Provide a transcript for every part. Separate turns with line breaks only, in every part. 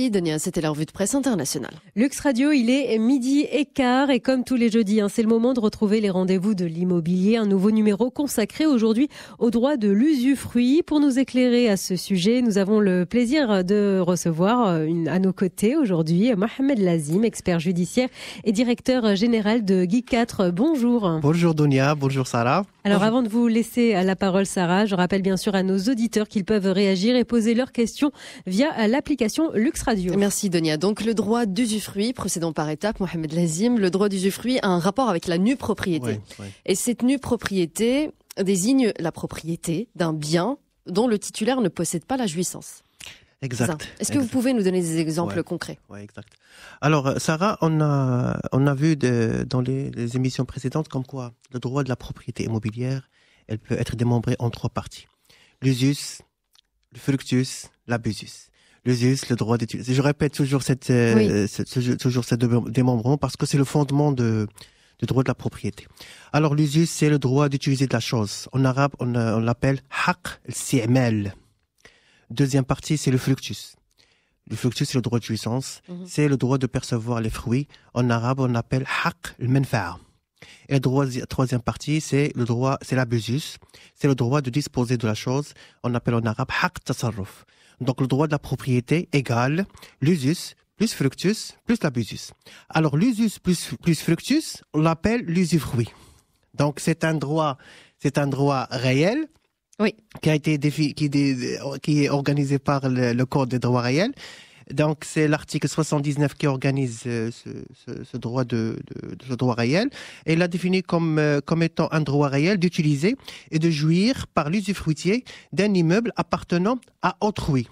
Merci Dania, c'était la revue de presse internationale.
Lux Radio, il est 12h15 et comme tous les jeudis, c'est le moment de retrouver les rendez-vous de l'immobilier. Un nouveau numéro consacré aujourd'hui au droit de l'usufruit. Pour nous éclairer à ce sujet, nous avons le plaisir de recevoir à nos côtés aujourd'hui Mohamed Lazim, expert judiciaire et directeur général de Geek 4. Bonjour.
Bonjour Dunia, bonjour Sarah.
Alors avant de vous laisser la parole Sarah, je rappelle bien sûr à nos auditeurs qu'ils peuvent réagir et poser leurs questions via l'application Lux Radio.
Merci Donia. Donc le droit d'usufruit, procédons par étapes, Mohamed Lazim, le droit d'usufruit a un rapport avec la nue propriété.
Oui.
Et cette nue propriété désigne la propriété d'un bien dont le titulaire ne possède pas la jouissance.
Exact.
Est-ce que vous pouvez nous donner des exemples concrets?
Oui, exact. Alors Sarah, on a vu dans les émissions précédentes comme quoi le droit de la propriété immobilière, elle peut être démembrée en 3 parties. L'usus, le fructus, l'abusus. L'usus, le droit d'utiliser. Je répète toujours cette démembrement parce que c'est le fondement du droit de la propriété. Alors l'usus, c'est le droit d'utiliser de la chose. En arabe, on l'appelle haq al-si'mal. Deuxième partie, c'est le fructus. Le fructus, c'est le droit de jouissance. C'est le droit de percevoir les fruits. En arabe, on appelle haq al-manfa'a. Et la troisième partie, c'est l'abusus. C'est le droit de disposer de la chose. On appelle en arabe haq tasarruf. Donc, le droit de la propriété égale l'usus plus fructus plus l'abusus. Alors, l'usus plus fructus, on l'appelle l'usufruit. Donc, c'est un droit réel.
Oui.
Qui est organisé par le Code des droits réels. Donc, c'est l'article 79 qui organise ce droit ce droit réel. Et il l'a défini comme étant un droit réel d'utiliser et de jouir par l'usufruitier d'un immeuble appartenant à autrui.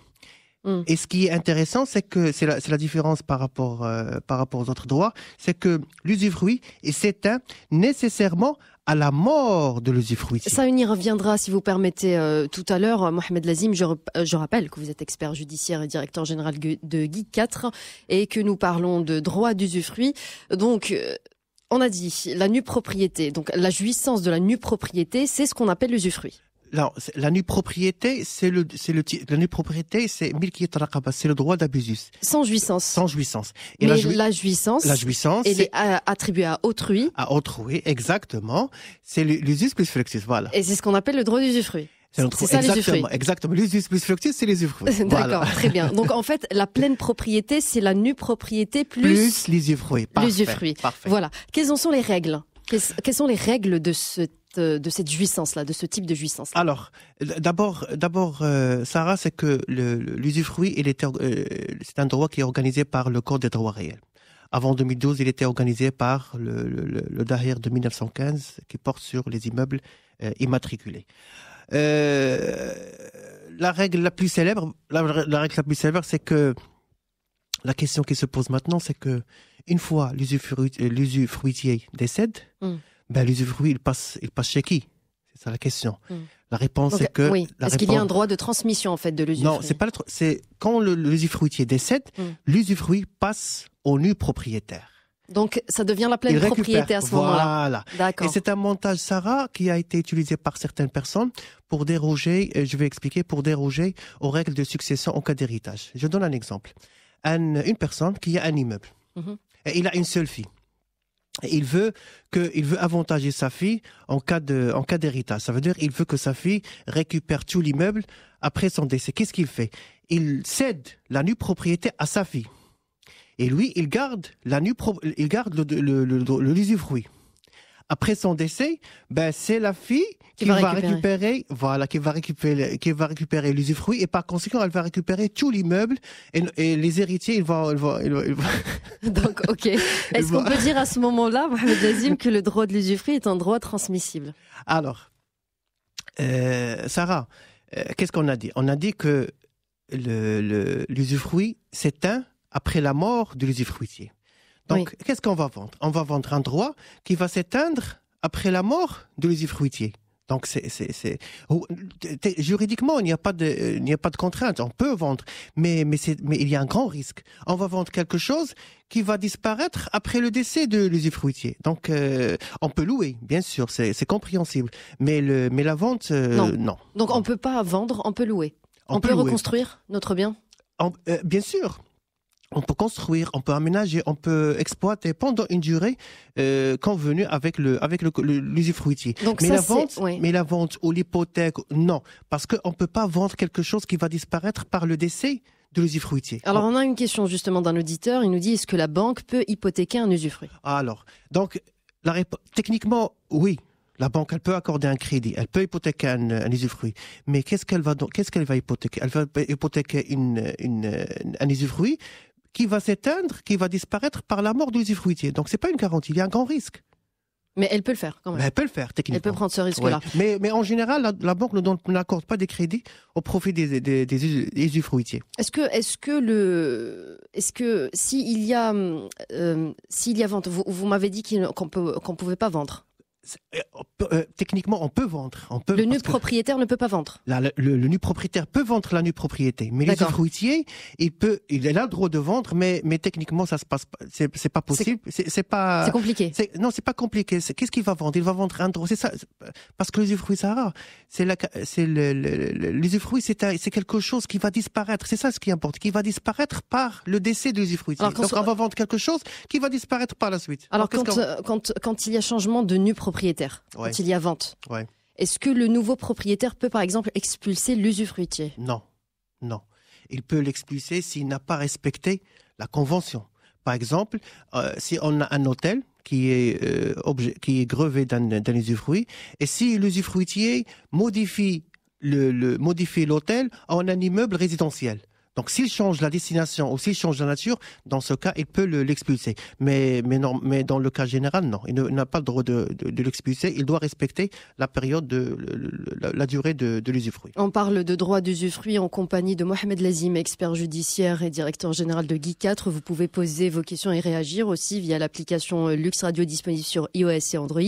Et ce qui est intéressant, c'est que c'est la différence par rapport aux autres droits, c'est que l'usufruit s'éteint nécessairement à la mort de l'usufruitier.
Ça, on y reviendra si vous permettez tout à l'heure. Mohamed Lazim, je rappelle que vous êtes expert judiciaire et directeur général de Geek 4 et que nous parlons de droit d'usufruit. Donc, on a dit la nue propriété, donc la jouissance de la nue propriété, c'est ce qu'on appelle l'usufruit.
Non, la nue propriété, la nue propriété, c'est milkiyat raqaba, c'est le droit d'abusus.
Sans jouissance.
Sans jouissance.
Et la jouissance,
elle
est attribuée à autrui.
À autrui, exactement. C'est l'usus plus fructus, voilà.
Et c'est ce qu'on appelle le droit d'usufruit. C'est ça l'usufruit.
Exactement. L'usus plus fructus, c'est l'usufruit.
D'accord,
voilà.
Très bien. Donc en fait, la pleine propriété, c'est la nue propriété plus
l'usufruit.
L'usufruit.
Parfait.
Voilà. Quelles en sont les règles? Quelles sont les règles de cette jouissance-là, de ce type de jouissance?
Alors, d'abord, Sarah, c'est que l'usufruit, c'est un droit qui est organisé par le Code des droits réels. Avant 2012, il était organisé par le Dahir de 1915 qui porte sur les immeubles immatriculés. La règle la plus célèbre, c'est que la question qui se pose maintenant, c'est que une fois l'usufruitier décède, l'usufruit il passe chez qui? C'est ça la question. La réponse est que
Est-ce qu'il y a un droit de transmission en fait de l'usufruit?
Non, c'est quand l'usufruitier décède, l'usufruit passe au nu propriétaire.
Donc ça devient la pleine propriété à ce moment-là.
Voilà.
D'accord.
Et c'est un montage Sarah qui a été utilisé par certaines personnes pour déroger, je vais expliquer, pour déroger aux règles de succession en cas d'héritage. Je donne un exemple. Une personne qui a un immeuble et il a une seule fille. Et il veut avantager sa fille en cas d'héritage. Ça veut dire il veut que sa fille récupère tout l'immeuble après son décès. Qu'est-ce qu'il fait? Il cède la nue propriété à sa fille. Et lui, il garde l'usufruit. Après son décès, c'est la fille qui va récupérer l'usufruit et par conséquent, elle va récupérer tout l'immeuble et les héritiers, ils vont.
Donc, ok. Est-ce qu'on peut dire à ce moment-là, Mohamed Lazim, que le droit de l'usufruit est un droit transmissible?
Alors, Sarah, qu'est-ce qu'on a dit? On a dit que l'usufruit s'éteint après la mort de l'usufruitier. Donc, qu'est-ce qu'on va vendre? On va vendre un droit qui va s'éteindre après la mort de l'usufruitier. Donc, juridiquement, il n'y a pas de contrainte. On peut vendre, mais il y a un grand risque. On va vendre quelque chose qui va disparaître après le décès de l'usufruitier. Donc, on peut louer, bien sûr, c'est compréhensible. Mais la vente, non.
Donc, on ne peut pas vendre, on peut louer. On peut reconstruire notre bien?
Bien sûr. on peut construire, on peut aménager, on peut exploiter pendant une durée convenue avec l'usufruitier.
Donc
mais
ça,
la vente ou l'hypothèque, non, parce qu'on peut pas vendre quelque chose qui va disparaître par le décès de l'usufruitier.
Alors on a une question justement d'un auditeur. Il nous dit, est-ce que la banque peut hypothéquer un usufruit?
Alors, donc techniquement, oui. La banque, elle peut accorder un crédit, elle peut hypothéquer un usufruit. Mais qu'est-ce qu'elle va hypothéquer? Elle va hypothéquer un usufruit qui va s'éteindre, qui va disparaître par la mort de l'usufruitier. Donc c'est pas une garantie, il y a un grand risque.
Mais elle peut le faire quand même.
Mais elle peut le faire techniquement.
Elle peut prendre ce risque-là.
Ouais. Mais en général, la banque n'accorde pas des crédits au profit des usufruitiers.
Est-ce que s'il y a vente, vous m'avez dit qu'on pouvait pas vendre.
Techniquement, on peut vendre.
Le nu propriétaire ne peut pas vendre.
Le nu propriétaire peut vendre la nue propriété, mais l'usufruitier, il a le droit de vendre, mais techniquement, ça se passe pas. C'est pas possible. C'est pas.
C'est compliqué.
Non, c'est pas compliqué. Qu'est-ce qu'il va vendre? Il va vendre un droit. C'est ça. Parce que l'usufruit, c'est rare. L'usufruit, c'est quelque chose qui va disparaître. C'est ça ce qui importe, qui va disparaître par le décès de l'usufruitier. Donc, on va vendre quelque chose qui va disparaître par la suite.
Alors, quand il y a changement de nu propriétaire, quand il y a vente, est-ce que le nouveau propriétaire peut, par exemple, expulser l'usufruitier?
Non. Il peut l'expulser s'il n'a pas respecté la convention. Par exemple, si on a un hôtel qui est grevé d'un usufruit, et si l'usufruitier modifie l'hôtel en un immeuble résidentiel. Donc, s'il change la destination ou s'il change la nature, dans ce cas, il peut l'expulser. Mais dans le cas général, non. Il n'a pas le droit de l'expulser. Il doit respecter la période la durée de l'usufruit.
On parle de droit d'usufruit en compagnie de Mohamed Lazim, expert judiciaire et directeur général de Guy 4. Vous pouvez poser vos questions et réagir aussi via l'application Lux Radio disponible sur iOS et Android.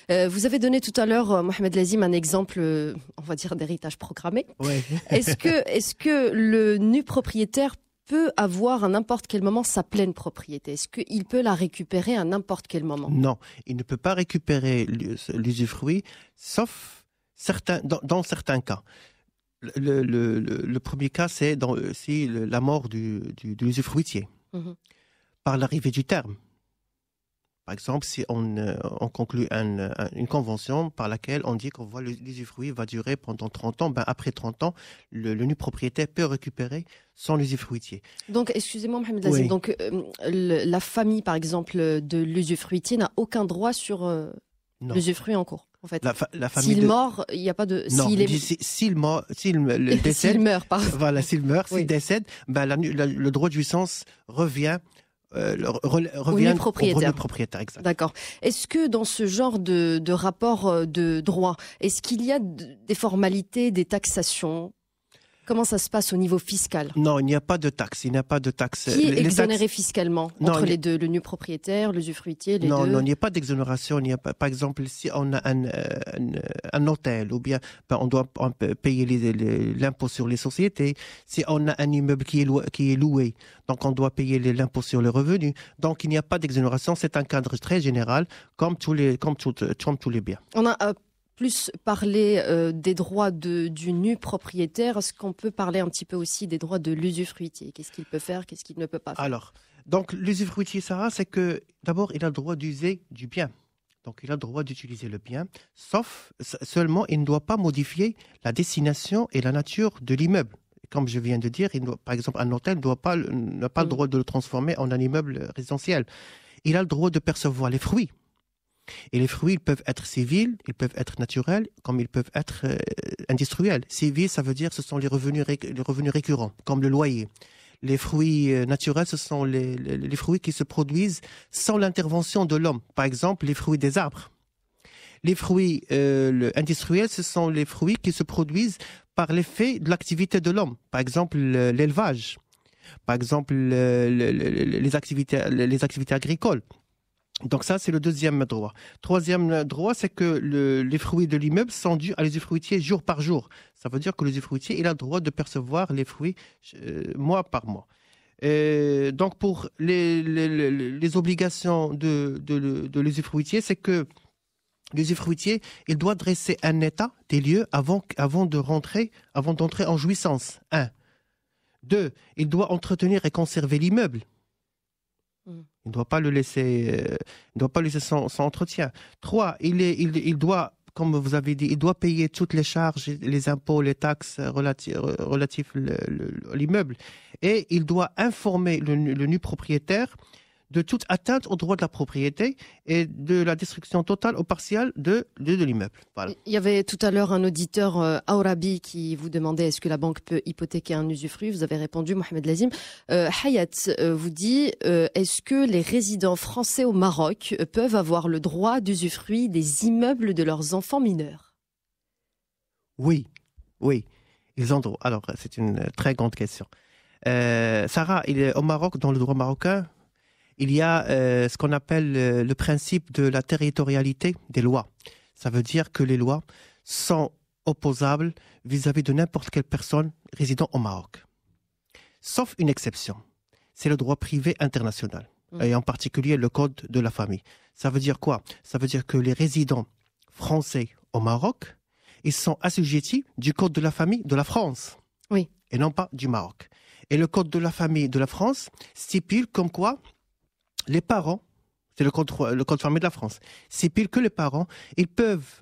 Vous avez donné tout à l'heure, Mohamed Lazim, un exemple, on va dire, d'héritage programmé.
Ouais.
Est-ce que le nu propriétaire peut avoir à n'importe quel moment sa pleine propriété? Est-ce qu'il peut la récupérer à n'importe quel moment?
Non, il ne peut pas récupérer l'usufruit, sauf dans certains cas. Le premier cas, c'est la mort de l'usufruitier, par l'arrivée du terme. Par exemple, si on conclut une convention par laquelle on dit qu'on voit l'usufruit va durer pendant 30 ans, après 30 ans, le nu propriétaire peut récupérer son usufruitier.
Donc, excusez-moi, Mohamed Lazim, donc la famille, par exemple, de l'usufruitier n'a aucun droit sur l'usufruit en cours, en fait.
La famille
s'il mort, il n'y a pas de...
Non, s'il meurt, s'il meurt, s'il décède, le droit de jouissance revient au nu propriétaire. Exact.
D'accord. Est-ce que dans ce genre de rapport de droit, est-ce qu'il y a des formalités, des taxations? Comment ça se passe au niveau fiscal?
Non, il n'y a pas de taxe. Qui
est exonéré fiscalement entre les deux, le nu propriétaire, l'usufruitier, les deux?
Non, il n'y a pas d'exonération. Il n'y a pas, par exemple, si on a un hôtel, ou bien on doit payer l'impôt sur les sociétés. Si on a un immeuble qui est loué, donc on doit payer l'impôt sur les revenus. Donc il n'y a pas d'exonération. C'est un cadre très général, comme tous les biens.
On a plus parler des droits du nu propriétaire. Est-ce qu'on peut parler un petit peu aussi des droits de l'usufruitier? Qu'est-ce qu'il peut faire, qu'est-ce qu'il ne peut pas faire?
Alors, donc l'usufruitier, Sarah, c'est que d'abord, il a le droit d'user du bien. Donc, il a le droit d'utiliser le bien, seulement, il ne doit pas modifier la destination et la nature de l'immeuble. Comme je viens de dire, par exemple, un hôtel n'a pas le droit de le transformer en un immeuble résidentiel. Il a le droit de percevoir les fruits. Et les fruits, ils peuvent être civils, ils peuvent être naturels, comme ils peuvent être industriels. Civils, ça veut dire ce sont les revenus récurrents, comme le loyer. Les fruits naturels, ce sont les fruits qui se produisent sans l'intervention de l'homme. Par exemple, les fruits des arbres. Les fruits industriels, ce sont les fruits qui se produisent par l'effet de l'activité de l'homme. Par exemple, l'élevage. Par exemple, les activités agricoles. Donc ça, c'est le deuxième droit. Troisième droit, c'est que les fruits de l'immeuble sont dus à l'usufruitier jour par jour. Ça veut dire que l'usufruitier, il a le droit de percevoir les fruits mois par mois. Donc pour les obligations de l'usufruitier, c'est que l'usufruitier, il doit dresser un état des lieux avant d'entrer en jouissance. 1. 2, il doit entretenir et conserver l'immeuble. Il ne doit pas le laisser, sans entretien. 3, il doit, comme vous avez dit, il doit payer toutes les charges, les impôts, les taxes relatifs à l'immeuble. Et il doit informer le nu propriétaire de toute atteinte au droit de la propriété et de la destruction totale ou partielle de l'immeuble. Voilà.
Il y avait tout à l'heure un auditeur, Aurabi, qui vous demandait est-ce que la banque peut hypothéquer un usufruit. Vous avez répondu, Mohamed Lazim. Hayat vous dit est-ce que les résidents français au Maroc peuvent avoir le droit d'usufruit des immeubles de leurs enfants mineurs?
Oui. Ils ont droit. Alors, c'est une très grande question. Sarah, au Maroc, dans le droit marocain, il y a ce qu'on appelle le principe de la territorialité des lois. Ça veut dire que les lois sont opposables vis-à-vis de n'importe quelle personne résidant au Maroc. Sauf une exception, c'est le droit privé international, et en particulier le code de la famille. Ça veut dire quoi? Ça veut dire que les résidents français au Maroc, ils sont assujettis du code de la famille de la France,
oui,
et non pas du Maroc. Et le code de la famille de la France stipule comme quoi les parents, c'est le code famille de la France, stipule que les parents, ils peuvent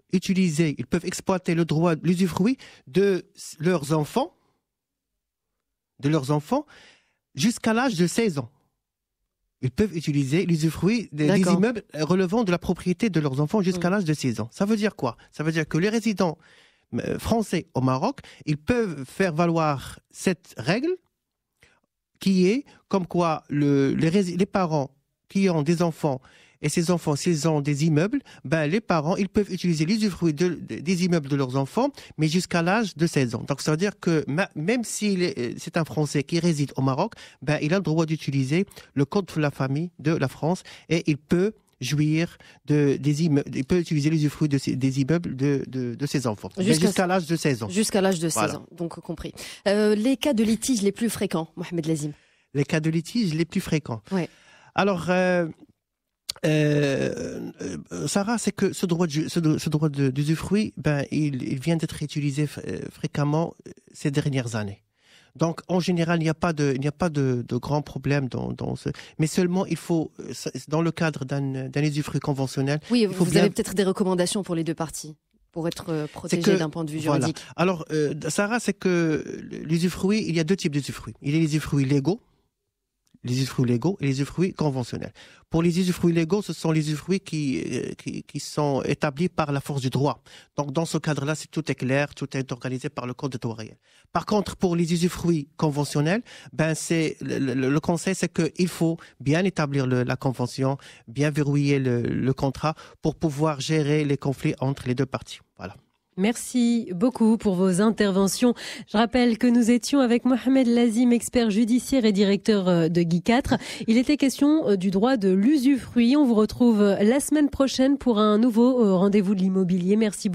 exploiter le droit, l'usufruit de leurs enfants jusqu'à l'âge de 16 ans. Ils peuvent utiliser l'usufruit des immeubles relevant de la propriété de leurs enfants jusqu'à l'âge de 16 ans. Ça veut dire quoi? Ça veut dire que les résidents français au Maroc, ils peuvent faire valoir cette règle qui est comme quoi les parents qui ont des enfants, et ces enfants, s'ils ont des immeubles, les parents, ils peuvent utiliser l'usufruit des immeubles de leurs enfants, mais jusqu'à l'âge de 16 ans. Donc, ça veut dire que même si c'est un Français qui réside au Maroc, il a le droit d'utiliser le code de la famille de la France, et il peut jouir des immeubles, il peut utiliser l'usufruit des immeubles de ses enfants. Jusqu'à l'âge de 16 ans.
Jusqu'à l'âge de 16 ans, donc compris. Les cas de litige les plus fréquents, Mohamed Lazim.
Les cas de litige les plus fréquents.
Oui.
Alors, Sarah, c'est que ce droit d'usufruit, il vient d'être utilisé fréquemment ces dernières années. Donc, en général, il n'y a pas de grands problèmes dans ce. Mais seulement, il faut, dans le cadre d'un usufruit conventionnel.
Oui, vous avez peut-être des recommandations pour les deux parties, pour être protégés d'un point de vue juridique.
Voilà. Alors, Sarah, c'est que l'usufruit, il y a deux types d'usufruits. Il y a les usufruits légaux. Les usufruits légaux et les usufruits conventionnels. Pour les usufruits légaux, ce sont les usufruits qui sont établis par la force du droit. Donc, dans ce cadre-là, tout est clair, tout est organisé par le code de droit réel. Par contre, pour les usufruits conventionnels, le conseil, c'est qu'il faut bien établir la convention, bien verrouiller le contrat pour pouvoir gérer les conflits entre les deux parties. Voilà.
Merci beaucoup pour vos interventions. Je rappelle que nous étions avec Mohamed Lazim, expert judiciaire et directeur de Guy 4. Il était question du droit de l'usufruit. On vous retrouve la semaine prochaine pour un nouveau rendez-vous de l'immobilier. Merci beaucoup.